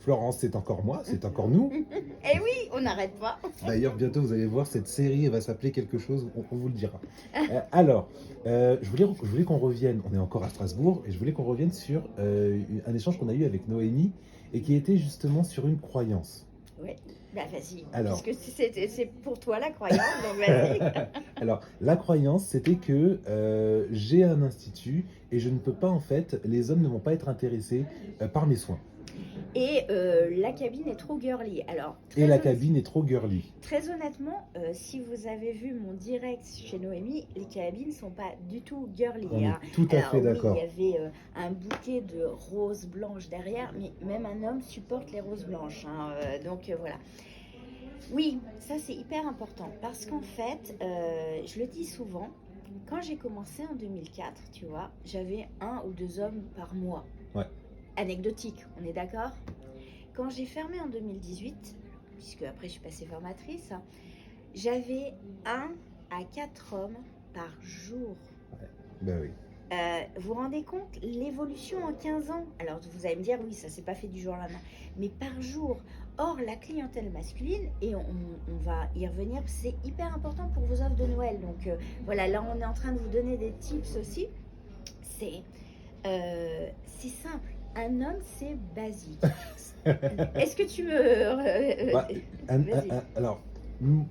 Florence, c'est encore moi, c'est encore nous. Eh oui, on n'arrête pas. D'ailleurs, bientôt, vous allez voir, cette série, elle va s'appeler quelque chose, on vous le dira. Je voulais qu'on revienne, on est encore à Strasbourg, et je voulais qu'on revienne sur un échange qu'on a eu avec Noémie, et qui était justement sur une croyance. Oui, bah vas-y, Alors, puisque c'est pour toi la croyance, donc vas-y. alors, la croyance, c'était que j'ai un institut, et je ne peux pas, en fait, les hommes ne vont pas être intéressés par mes soins. Et la cabine est trop girly. Alors, Et la cabine est trop girly. très honnêtement, si vous avez vu mon direct chez Noémie, les cabines ne sont pas du tout girly. On hein. est tout à fait Oui, d'accord. il y avait un bouquet de roses blanches derrière, mais même un homme supporte les roses blanches. Donc voilà. Oui, ça c'est hyper important parce qu'en fait, je le dis souvent, quand j'ai commencé en 2004, tu vois, j'avais 1 ou 2 hommes par mois. Ouais. Anecdotique, on est d'accord? Quand j'ai fermé en 2018, puisque après je suis passée formatrice, j'avais 1 à 4 hommes par jour. Ben oui. Vous vous rendez compte l'évolution en 15 ans? Alors vous allez me dire, oui, ça s'est pas fait du jour au lendemain, mais par jour. Or, la clientèle masculine, et on va y revenir, c'est hyper important pour vos offres de Noël. Donc voilà, là on est en train de vous donner des tips aussi. C'est simple. Un homme, c'est basique. Est-ce que tu me... Bah, alors,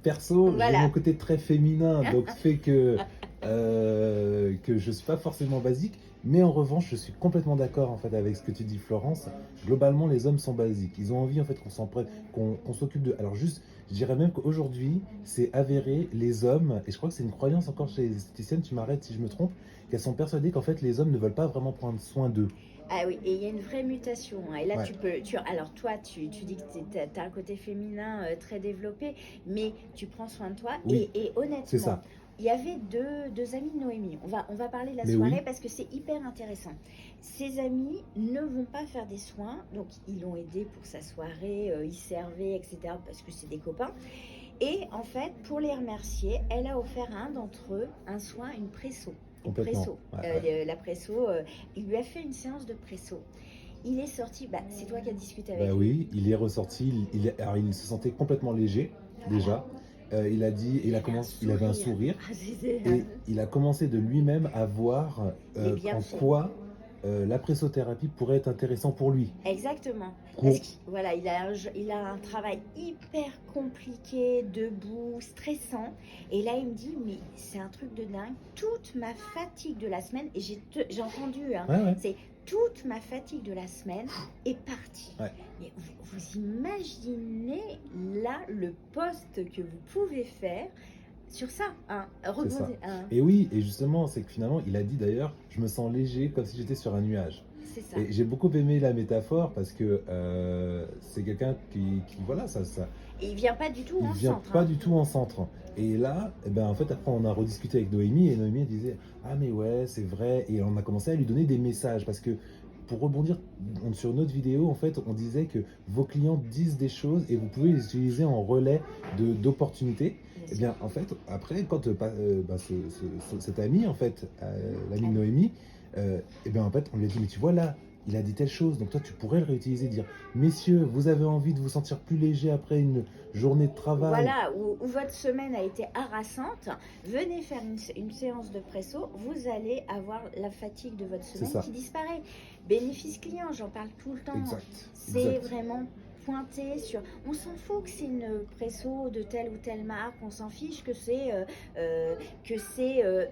perso, Voilà. j'ai mon côté très féminin, donc fait que je suis pas forcément basique, mais en revanche, je suis complètement d'accord en fait avec ce que tu dis, Florence. Globalement, les hommes sont basiques. Ils ont envie en fait qu'on s'en prenne, qu'on s'occupe de. Alors juste, je dirais même qu'aujourd'hui, c'est avéré, les hommes, et je crois que c'est une croyance encore chez les esthéticiennes, tu m'arrêtes si je me trompe, qu'elles sont persuadées qu'en fait les hommes ne veulent pas vraiment prendre soin d'eux. Ah oui, et il y a une vraie mutation. Et là, Ouais. alors toi, tu dis que tu as un côté féminin très développé, mais tu prends soin de toi. Oui, Et c'est honnêtement, ça. il y avait deux amis de Noémie. On va parler de la Mais soirée oui. parce que c'est hyper intéressant. Ces amis ne vont pas faire des soins, donc ils l'ont aidé pour sa soirée, ils servaient, etc. parce que c'est des copains. Et en fait, pour les remercier, elle a offert à un d'entre eux un soin, une presso. Une Complètement. presso. Ouais. La presso, il lui a fait une séance de presso. Il est sorti, c'est toi qui as discuté avec Bah lui. oui, il est ressorti, alors il se sentait complètement léger, déjà. Il a dit, il avait un sourire, et il a commencé de lui-même à voir Les en bienfaits. quoi la pressothérapie pourrait être intéressant pour lui. Exactement. Pour- Parce qu'il voilà, il a un travail hyper compliqué, debout, stressant. Et là, il me dit, mais c'est un truc de dingue. Toute ma fatigue de la semaine, et j'ai entendu, hein, Ouais, ouais. c'est toute ma fatigue de la semaine est partie. Ouais. Mais vous imaginez là le poste que vous pouvez faire sur ça, hein, C'est ça. hein. Et oui, et justement, c'est que finalement, il a dit d'ailleurs, je me sens léger comme si j'étais sur un nuage. C'est ça. Et j'ai beaucoup aimé la métaphore parce que c'est quelqu'un qui voilà, ça, Et il vient pas du tout il en vient centre. pas hein. du tout en centre. Et là, eh ben, en fait, après, on a rediscuté avec Noémie, et Noémie, elle disait, ah, mais ouais, c'est vrai. Et on a commencé à lui donner des messages parce que, pour rebondir sur une autre vidéo, en fait, on disait que vos clients disent des choses et vous pouvez les utiliser en relais d'opportunités. Eh bien, en fait, après, quand cet ami, en fait, l'ami de Noémie, eh bien, en fait, on lui a dit, mais tu vois là, il a dit telle chose, donc toi, tu pourrais le réutiliser, dire, messieurs, vous avez envie de vous sentir plus léger après une journée de travail. Voilà, où votre semaine a été harassante, venez faire une séance de presso, vous allez avoir la fatigue de votre semaine qui disparaît. Bénéfice client, j'en parle tout le temps. Exact. C'est vraiment pointé sur... On s'en fout que c'est une presso de telle ou telle marque, on s'en fiche que c'est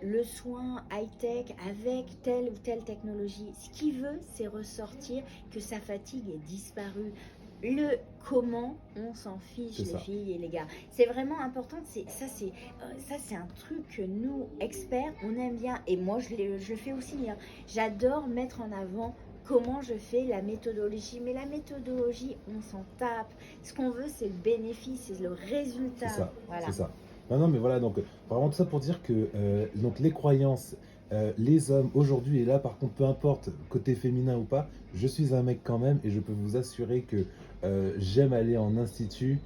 le soin high-tech avec telle ou telle technologie. Ce qu'il veut, c'est ressortir que sa fatigue est disparue. Le comment, on s'en fiche, les filles et les gars. C'est vraiment important. Ça, c'est un truc que nous, experts, on aime bien. Et moi, je le fais aussi. Hein. J'adore mettre en avant comment je fais la méthodologie. Mais la méthodologie, on s'en tape. Ce qu'on veut, c'est le bénéfice, c'est le résultat. C'est ça. Voilà. C'est ça. Non, mais voilà, donc vraiment tout ça pour dire que donc les croyances, les hommes aujourd'hui, et là par contre, peu importe côté féminin ou pas, je suis un mec quand même, et je peux vous assurer que j'aime aller en institut,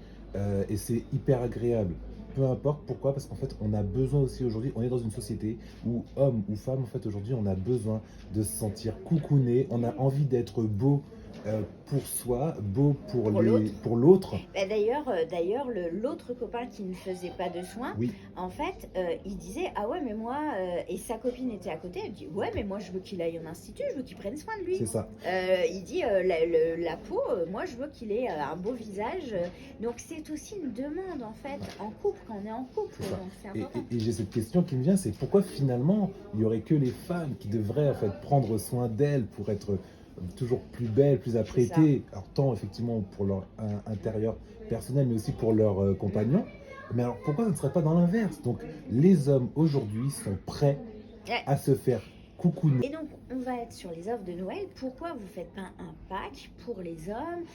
et c'est hyper agréable. Peu importe pourquoi, parce qu'en fait, on a besoin aussi aujourd'hui, on est dans une société où homme ou femme, en fait, aujourd'hui, on a besoin de se sentir coucouné, on a envie d'être beau pour soi, beau Pour l'autre. pour l'autre. Bah, d'ailleurs, l'autre copain qui ne faisait pas de soins, Oui, en fait, il disait ah ouais mais moi et sa copine était à côté, elle dit ouais mais moi je veux qu'il aille en institut, je veux qu'il prenne soin de lui. c'est ça. Il dit la peau, moi je veux qu'il ait un beau visage. Donc c'est aussi une demande en fait en couple quand on est en couple, C'est ça. donc c'est Et, important. et j'ai cette question qui me vient, c'est pourquoi finalement il y aurait que les femmes qui devraient en fait prendre soin d'elles pour être toujours plus belles, plus C'est ça. apprêtées, alors tant effectivement pour leur intérieur personnel, mais aussi pour leurs compagnons. Mais alors pourquoi ça ne serait pas dans l'inverse? Donc les hommes aujourd'hui sont prêts Ouais. à se faire coucouner. Et donc, on va être sur les offres de Noël. Pourquoi vous ne faites pas un pack pour les hommes,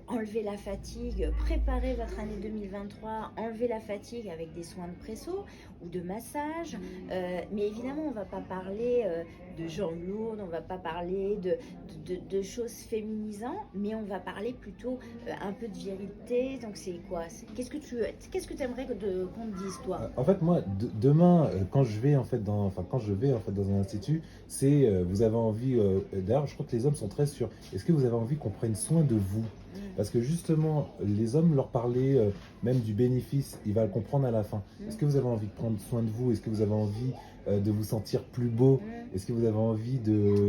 enlever la fatigue, préparer votre année 2023, enlever la fatigue avec des soins de presso ou de massage. Mais évidemment, on ne va pas parler de jambes lourdes, on ne va pas parler de choses féminisantes, mais on va parler plutôt un peu de virilité. Donc, c'est quoi? Qu'est-ce que tu aimerais qu'on te dise, toi? En fait, moi, demain, quand je vais en fait quand je vais en fait dans un institut, c'est vous avez envie. D'ailleurs, je crois que les hommes sont très sûrs. Est-ce que vous avez envie qu'on prenne soin de vous? Parce que justement, les hommes leur parler même du bénéfice, il va le comprendre à la fin. Est-ce que vous avez envie de prendre soin de vous? Est-ce que vous avez envie de vous sentir plus beau? Est-ce que vous avez envie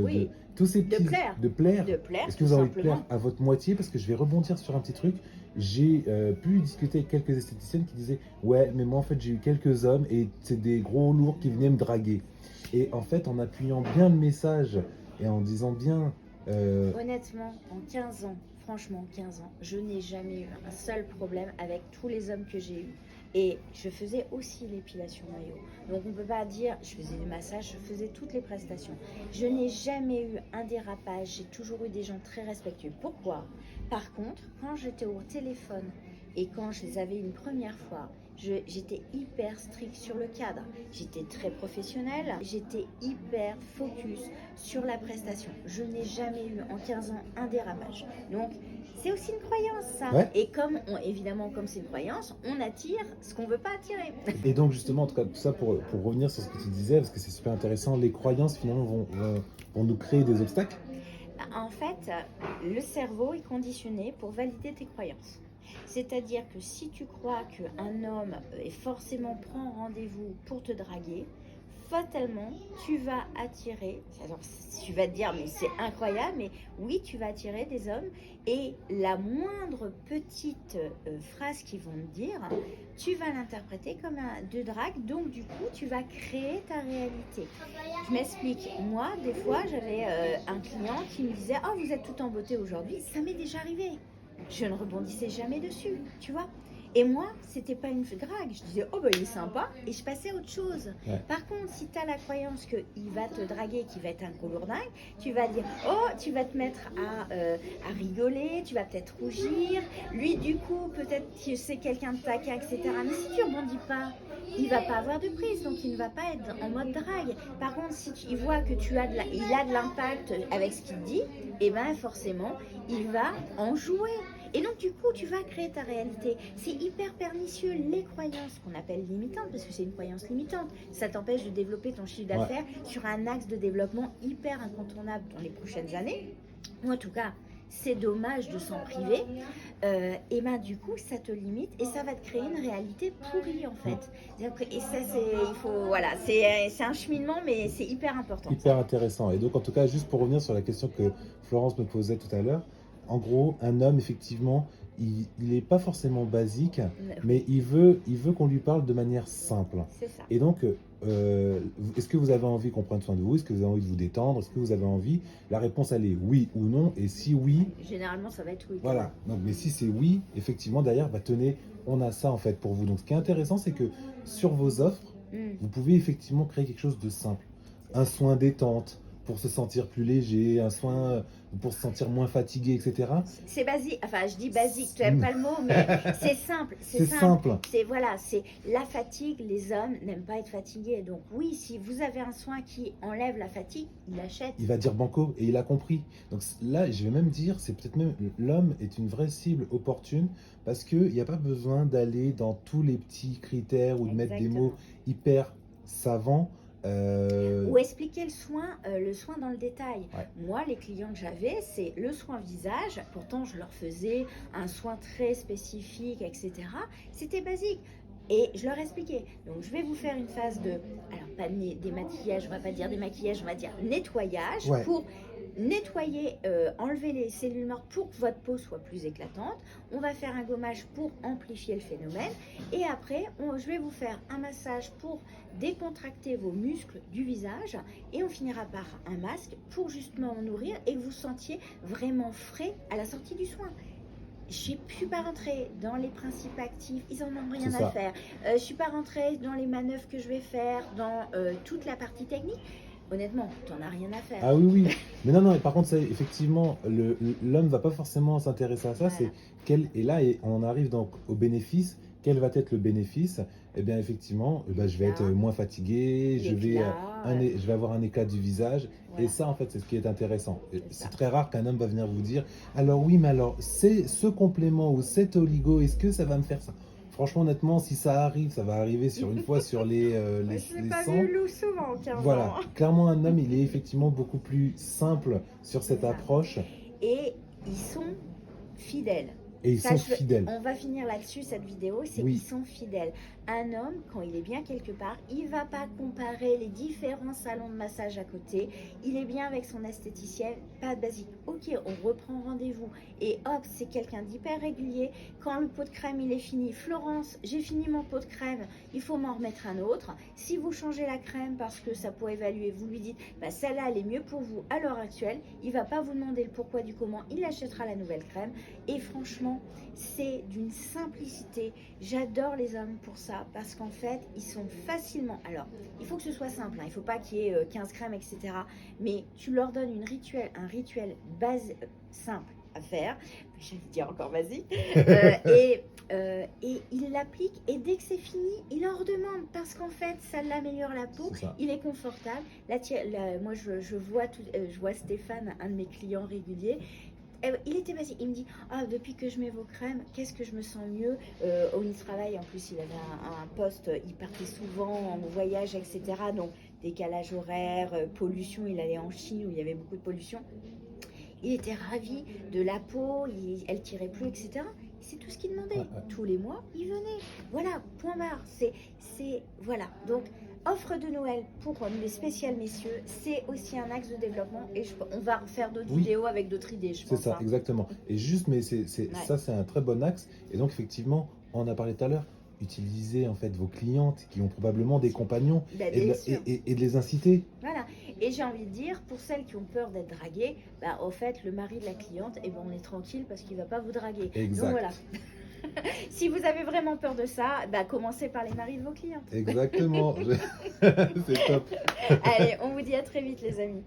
Oui, tous ces de petits plaire. de plaire? De plaire, Est-ce que tout vous avez envie de simplement. plaire à votre moitié? Parce que je vais rebondir sur un petit truc. J'ai pu discuter avec quelques esthéticiennes qui disaient ouais, mais moi en fait j'ai eu quelques hommes et c'est des gros lourds qui venaient me draguer. Et en fait, en appuyant bien le message et en disant bien Honnêtement, en 15 ans, franchement 15 ans, je n'ai jamais eu un seul problème avec tous les hommes que j'ai eus. Et je faisais aussi l'épilation maillot. Donc on ne peut pas dire, je faisais des massages, je faisais toutes les prestations. Je n'ai jamais eu un dérapage, j'ai toujours eu des gens très respectueux. Pourquoi? Par contre, quand j'étais au téléphone et quand je les avais une première fois, j'étais hyper stricte sur le cadre. J'étais très professionnelle, j'étais hyper focus sur la prestation. Je n'ai jamais eu en 15 ans un dérapage. Donc, c'est aussi une croyance, ça. Ouais. Et évidemment, comme c'est une croyance, on attire ce qu'on ne veut pas attirer. Et donc justement, en tout cas, tout ça pour revenir sur ce que tu disais, parce que c'est super intéressant, les croyances finalement vont nous créer des obstacles. En fait, le cerveau est conditionné pour valider tes croyances. C'est-à-dire que si tu crois qu'un homme est forcément prend rendez-vous pour te draguer, fatalement, tu vas attirer, alors tu vas te dire mais c'est incroyable, mais oui, tu vas attirer des hommes et la moindre petite phrase qu'ils vont te dire, tu vas l'interpréter comme de drague, donc du coup, tu vas créer ta réalité. Je m'explique. Moi, des fois, j'avais un client qui me disait « Oh, vous êtes tout en beauté aujourd'hui ». Ça m'est déjà arrivé. Je ne rebondissais jamais dessus, tu vois. Et moi, c'était pas une drague. Je disais, oh bah il est sympa, et je passais à autre chose. Ouais. Par contre, si tu as la croyance qu'il va te draguer, qu'il va être un colourdingue, tu vas dire, oh, tu vas te mettre à rigoler, tu vas peut-être rougir. Lui, du coup, peut-être que c'est quelqu'un de taquin, etc. Mais si tu rebondis pas, il va pas avoir de prise, donc il ne va pas être en mode drague. Par contre, si il voit que il a de l'impact avec ce qu'il te dit, et ben forcément, il va en jouer. Et donc, du coup, tu vas créer ta réalité. C'est hyper pernicieux, les croyances qu'on appelle limitantes, parce que c'est une croyance limitante. Ça t'empêche de développer ton chiffre d'affaires sur un axe de développement hyper incontournable dans les prochaines années. Ou en tout cas, c'est dommage de s'en priver. Et ben du coup, ça te limite et ça va te créer une réalité pourrie en fait. Et ça, c'est un cheminement, mais c'est hyper important. Hyper intéressant. Et donc, en tout cas, juste pour revenir sur la question que Florence me posait tout à l'heure, en gros, un homme, effectivement, il n'est pas forcément basique, mais il veut qu'on lui parle de manière simple. C'est ça. Et donc, est-ce que vous avez envie qu'on prenne soin de vous? Est-ce que vous avez envie de vous détendre? Est-ce que vous avez envie? La réponse, elle est oui ou non. Et si oui, généralement, ça va être oui. voilà. Donc, mais si c'est oui, effectivement, derrière, bah, tenez, on a ça en fait pour vous. Donc, ce qui est intéressant, c'est que sur vos offres, vous pouvez effectivement créer quelque chose de simple. Un soin détente pour se sentir plus léger, un soin pour se sentir moins fatigué, etc. C'est basique, enfin je dis basique, tu n'aimes pas le mot, mais c'est simple. C'est simple. C'est voilà, c'est la fatigue, les hommes n'aiment pas être fatigués. Donc oui, si vous avez un soin qui enlève la fatigue, il achète. Il va dire banco et il a compris. Donc là, je vais même dire, c'est peut-être même l'homme est une vraie cible opportune parce qu'il n'y a pas besoin d'aller dans tous les petits critères ou de mettre des mots hyper savants. Ou expliquer le soin dans le détail. Ouais. Moi, les clients que j'avais, c'est le soin visage. Pourtant, je leur faisais un soin très spécifique, etc. C'était basique. Et je leur expliquais. Donc, je vais vous faire une phase de, alors pas des maquillages, on va pas dire des maquillages, on va dire nettoyage Ouais. pour nettoyer, enlever les cellules mortes pour que votre peau soit plus éclatante. On va faire un gommage pour amplifier le phénomène. Et après, je vais vous faire un massage pour décontracter vos muscles du visage. Et on finira par un masque pour justement nourrir et que vous sentiez vraiment frais à la sortie du soin. Je ne suis pas rentrée dans les principes actifs, ils en ont rien à faire. Je ne suis pas rentrée dans les manœuvres que je vais faire, dans toute la partie technique. Honnêtement, tu n'en as rien à faire. Ah oui, oui. Mais non, non, et par contre, ça, effectivement, l'homme va pas forcément s'intéresser à ça. Voilà. C'est et là, on en arrive donc au bénéfice. Quel va être le bénéfice? Eh bien, effectivement, je vais être moins fatigué, je vais avoir un éclat du visage. Voilà. Et ça, en fait, c'est ce qui est intéressant. C'est ça. C'est très rare qu'un homme va venir vous dire, alors oui, mais alors, c'est ce complément ou cet oligo, est-ce que ça va me faire ça? Franchement, honnêtement, si ça arrive, ça va arriver sur une fois sur les Moi, je n'ai les pas 100. vu Lou souvent, 15 Voilà, ans. clairement, un homme, il est effectivement beaucoup plus simple sur cette C'est ça. approche Et ils sont fidèles. et ils Ça, sont fidèles. On va finir là-dessus cette vidéo, c'est Oui. qu'ils sont fidèles. Un homme, quand il est bien quelque part, il va pas comparer les différents salons de massage à côté. Il est bien avec son esthéticienne, pas de basique. Ok, on reprend rendez-vous. Et hop, c'est quelqu'un d'hyper régulier. Quand le pot de crème il est fini, Florence, j'ai fini mon pot de crème, il faut m'en remettre un autre. Si vous changez la crème parce que ça peut évaluer, vous lui dites, bah, celle-là elle est mieux pour vous à l'heure actuelle. Il va pas vous demander le pourquoi du comment, il achètera la nouvelle crème. Et franchement, c'est d'une simplicité. J'adore les hommes pour ça parce qu'en fait, ils sont facilement. Alors, il faut que ce soit simple, hein, il ne faut pas qu'il y ait 15 crèmes, etc. Mais tu leur donnes un rituel base, simple à faire. J'allais dire encore vas-y. Et il l'applique et dès que c'est fini, il en redemande parce qu'en fait, ça l'améliore la peau. Il est confortable. Moi, je vois Stéphane, un de mes clients réguliers. Il était basique. Il me dit depuis que je mets vos crèmes, qu'est-ce que je me sens mieux. Où il travaille, en plus, il avait un poste, il partait souvent en voyage, etc. Donc, décalage horaire, pollution. Il allait en Chine où il y avait beaucoup de pollution. Il était ravi de la peau, elle tirait plus, etc. C'est tout ce qu'il demandait. Ouais. Tous les mois, il venait. Voilà, point barre. Voilà. Donc, offre de Noël pour les spéciales messieurs, c'est aussi un axe de développement et on va refaire d'autres vidéos avec d'autres idées, je pense. C'est ça, exactement. Et juste, mais ça, c'est un très bon axe. Et donc, effectivement, on a parlé tout à l'heure, utilisez en fait vos clientes qui ont probablement des compagnons et de les inciter. Voilà. Et j'ai envie de dire, pour celles qui ont peur d'être draguées, au fait, le mari de la cliente, on est tranquille parce qu'il ne va pas vous draguer. Exact. Donc voilà. Si vous avez vraiment peur de ça, commencez par les maris de vos clientes. Exactement. C'est top. Allez, on vous dit à très vite les amis.